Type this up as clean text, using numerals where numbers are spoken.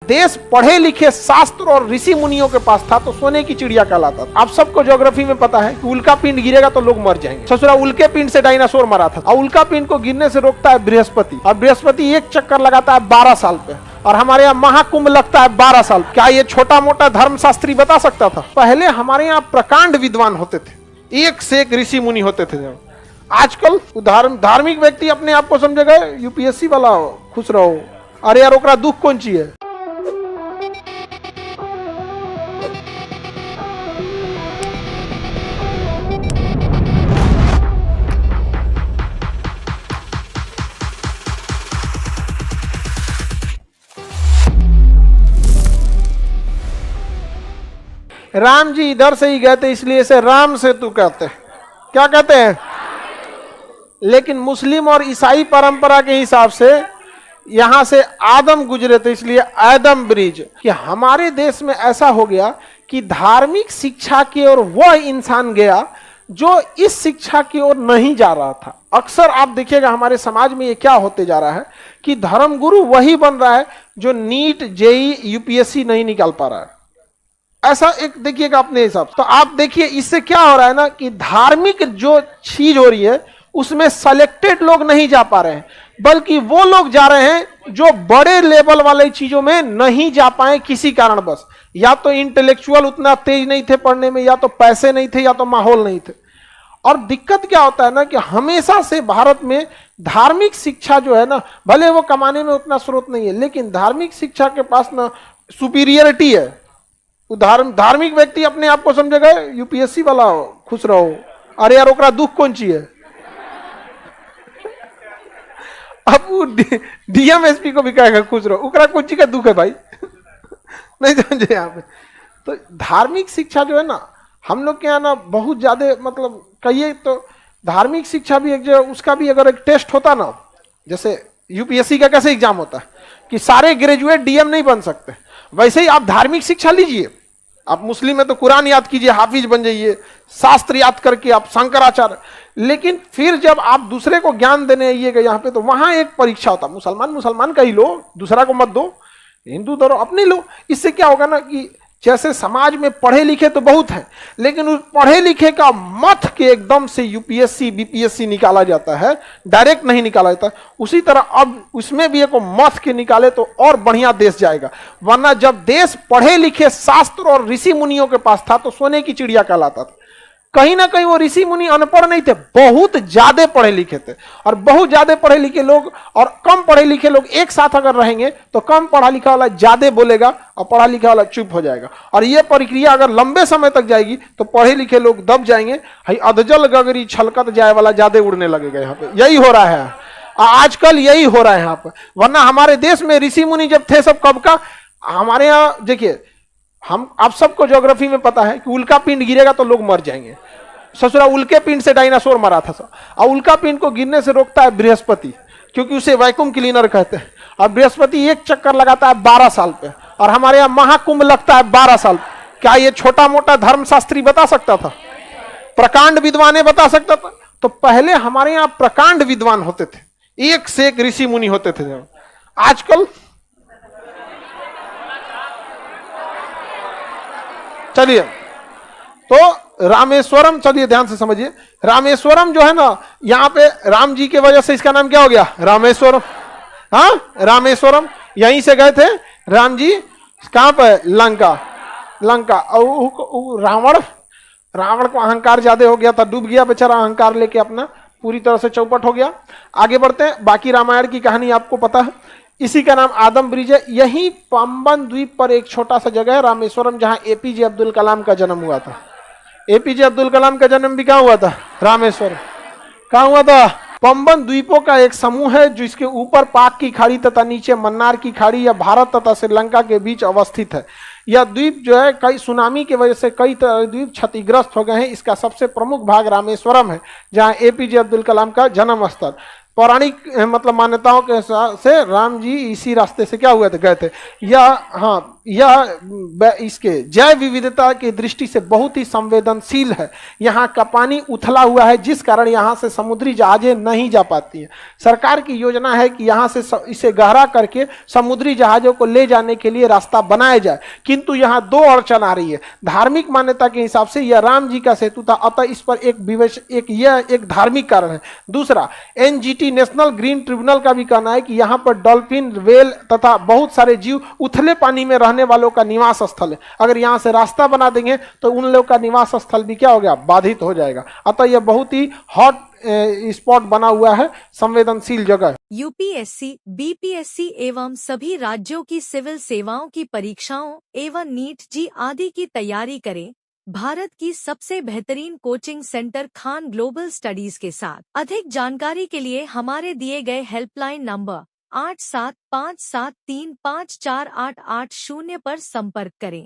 देश पढ़े लिखे शास्त्र और ऋषि मुनियों के पास था तो सोने की चिड़िया कहलाता था। आप सबको ज्योग्राफी में पता है कि उल्का पिंड गिरेगा तो लोग मर जाएंगे। ससुरा उल्के पिंड से डायनासोर मरा था और उल्का पिंड को गिरने से रोकता है बृहस्पति, और बृहस्पति एक चक्कर लगाता है 12 साल पे, और हमारे यहाँ महाकुंभ लगता है 12 साल। क्या ये छोटा मोटा धर्मशास्त्री बता सकता था? पहले हमारे यहाँ प्रकांड विद्वान होते थे, एक से एक ऋषि मुनि होते थे। आजकल धार्मिक व्यक्ति अपने आप को समझेगा यूपीएससी वाला हो, खुश रहो। अरे यार ओकरा दुख कौन ची है? राम जी इधर से ही गए थे इसलिए इसे राम सेतु कहते हैं। क्या कहते हैं? लेकिन मुस्लिम और ईसाई परंपरा के हिसाब से यहां से आदम गुजरे थे इसलिए आदम ब्रिज। कि हमारे देश में ऐसा हो गया कि धार्मिक शिक्षा की ओर वह इंसान गया जो इस शिक्षा की ओर नहीं जा रहा था। अक्सर आप देखिएगा हमारे समाज में ये क्या होते जा रहा है कि धर्मगुरु वही बन रहा है जो नीट जेई यूपीएससी नहीं निकाल पा रहा है। ऐसा एक देखिएगा अपने हिसाब से। तो आप देखिए इससे क्या हो रहा है ना कि धार्मिक जो चीज हो रही है उसमें सेलेक्टेड लोग नहीं जा पा रहे हैं, बल्कि वो लोग जा रहे हैं जो बड़े लेवल वाले चीजों में नहीं जा पाए किसी कारणवश। या तो इंटेलेक्चुअल उतना तेज नहीं थे पढ़ने में, या तो पैसे नहीं थे, या तो माहौल नहीं थे। और दिक्कत क्या होता है ना कि हमेशा से भारत में धार्मिक शिक्षा जो है ना, भले वो कमाने में उतना स्रोत नहीं है, लेकिन धार्मिक शिक्षा के पास ना सुपीरियरिटी है। धार्मिक व्यक्ति अपने आप को समझेगा यूपीएससी वाला हो, खुश रहो। अरे यार ओकरा दुख कौन ची है? अब वो डीएमएसपी को भी कहेगा खुश रहो, ओकरा कौन ची का दुख है भाई? नहीं समझे यहाँ पे। तो धार्मिक शिक्षा जो है ना हम लोग के यहाँ ना बहुत ज्यादा, मतलब कहिए तो धार्मिक शिक्षा भी एक जो उसका भी अगर एक टेस्ट होता ना, जैसे यूपीएससी का कैसे एग्जाम होता है कि सारे ग्रेजुएट डीएम नहीं बन सकते, वैसे ही आप धार्मिक शिक्षा लीजिए। आप मुस्लिम है तो कुरान याद कीजिए, हाफिज बन जाइए, शास्त्र याद करके आप शंकराचार्य। लेकिन फिर जब आप दूसरे को ज्ञान देने आइएगा यहाँ पे तो वहां एक परीक्षा होता। मुसलमान का ही लो, दूसरा को मत दो, हिंदू धरो अपने लो। इससे क्या होगा ना कि जैसे समाज में पढ़े लिखे तो बहुत हैं, लेकिन उस पढ़े लिखे का मत के एकदम से यूपीएससी बीपीएससी निकाला जाता है, डायरेक्ट नहीं निकाला जाता। उसी तरह अब उसमें भी एक मत के निकाले तो और बढ़िया देश जाएगा। वरना जब देश पढ़े लिखे शास्त्र और ऋषि मुनियों के पास था तो सोने की चिड़िया कहलाता था। कहीं ना कहीं वो ऋषि मुनि अनपढ़ नहीं थे, बहुत ज्यादा पढ़े लिखे थे। और बहुत ज्यादा पढ़े लिखे लोग और कम पढ़े लिखे लोग एक साथ अगर रहेंगे तो कम पढ़ा लिखा वाला ज्यादा बोलेगा और पढ़ा लिखा वाला चुप हो जाएगा। और ये प्रक्रिया अगर लंबे समय तक जाएगी तो पढ़े लिखे लोग दब जाएंगे, अधजल गगरी छलकत जाए वाला ज्यादा उड़ने लगेगा। यहाँ पे यही हो रहा है आजकल, यही हो रहा है यहाँ पे। वरना हमारे देश में ऋषि मुनि जब थे सब कब का, हमारे यहाँ देखिए हम आप सबको ज्योग्राफी में पता है कि उल्का पिंड गिरेगा तो लोग मर जाएंगे। ससुरा उल्के पिंड से डायनासोर मरा था, और उल्का पिंड को गिरने से रोकता है बृहस्पति, क्योंकि उसे वैक्यूम क्लीनर कहते हैं। और बृहस्पति एक चक्कर लगाता है 12 साल पे, और हमारे यहाँ महाकुंभ लगता है 12 साल। क्या ये छोटा मोटा धर्मशास्त्री बता सकता था? प्रकांड विद्वान बता सकता था? तो पहले हमारे यहाँ प्रकांड विद्वान होते थे, एक से एक ऋषि मुनि होते थे। आजकल चलिए तो रामेश्वरम, चलिए ध्यान से समझिए। रामेश्वरम जो है ना, यहाँ पे राम जी के वजह से इसका नाम क्या हो गया? रामेश्वरम। हाँ, रामेश्वरम यहीं से गए थे राम जी। कहां पे? लंका। और रावण को अहंकार ज्यादा हो गया था, डूब गया बेचारा अहंकार लेके, अपना पूरी तरह से चौपट हो गया। आगे बढ़ते हैं, बाकी रामायण की कहानी आपको पता है। इसी का नाम आदम ब्रिज है। यही पंबन द्वीप पर एक छोटा सा जगह है रामेश्वरम, जहां एपीजे अब्दुल कलाम का जन्म हुआ था। एपीजे अब्दुल कलाम का जन्म भी कहां हुआ था? रामेश्वरम। कहां हुआ था? पंबन द्वीपों का एक समूह है जिसके ऊपर पाक की खाड़ी तथा नीचे मन्नार की खाड़ी या भारत तथा श्रीलंका के बीच अवस्थित है। यह द्वीप जो है कई सुनामी की वजह से कई द्वीप क्षतिग्रस्त हो गए हैं। इसका सबसे प्रमुख भाग रामेश्वरम है, जहां एपीजे अब्दुल कलाम का जन्म स्थल। पौराणिक मतलब मान्यताओं के से राम जी इसी रास्ते से क्या हुए थे, गए थे। यह हाँ, इसके जैव विविधता की दृष्टि से बहुत ही संवेदनशील है। यहाँ का पानी उथला हुआ है, जिस कारण यहाँ से समुद्री जहाजें नहीं जा पाती हैं। सरकार की योजना है कि यहाँ से इसे गहरा करके समुद्री जहाजों को ले जाने के लिए रास्ता बनाया जाए, किंतु यहाँ दो अड़चन आ रही है। धार्मिक मान्यता के हिसाब से यह राम जी का सेतु था, अतः इस पर एक धार्मिक कारण है। दूसरा, एनजीटी नेशनल ग्रीन ट्रिब्यूनल का भी कहना है कि यहाँ पर डॉल्फिन, वेल तथा बहुत सारे जीव उथले पानी में रहने वालों का निवास स्थल है। अगर यहाँ से रास्ता बना देंगे तो उन लोगों का निवास स्थल भी क्या हो गया, बाधित हो जाएगा। अतः यह बहुत ही हॉट स्पॉट बना हुआ है, संवेदनशील जगह। यूपीएससी, बीपीएससी एवं सभी राज्यों की सिविल सेवाओं की परीक्षाओं एवं नीट जी आदि की तैयारी करें भारत की सबसे बेहतरीन coaching centre Khan global studies के साथ। अधिक जानकारी के लिए हमारे दिए गए हेल्पलाइन नंबर 8757354880 पर संपर्क करें।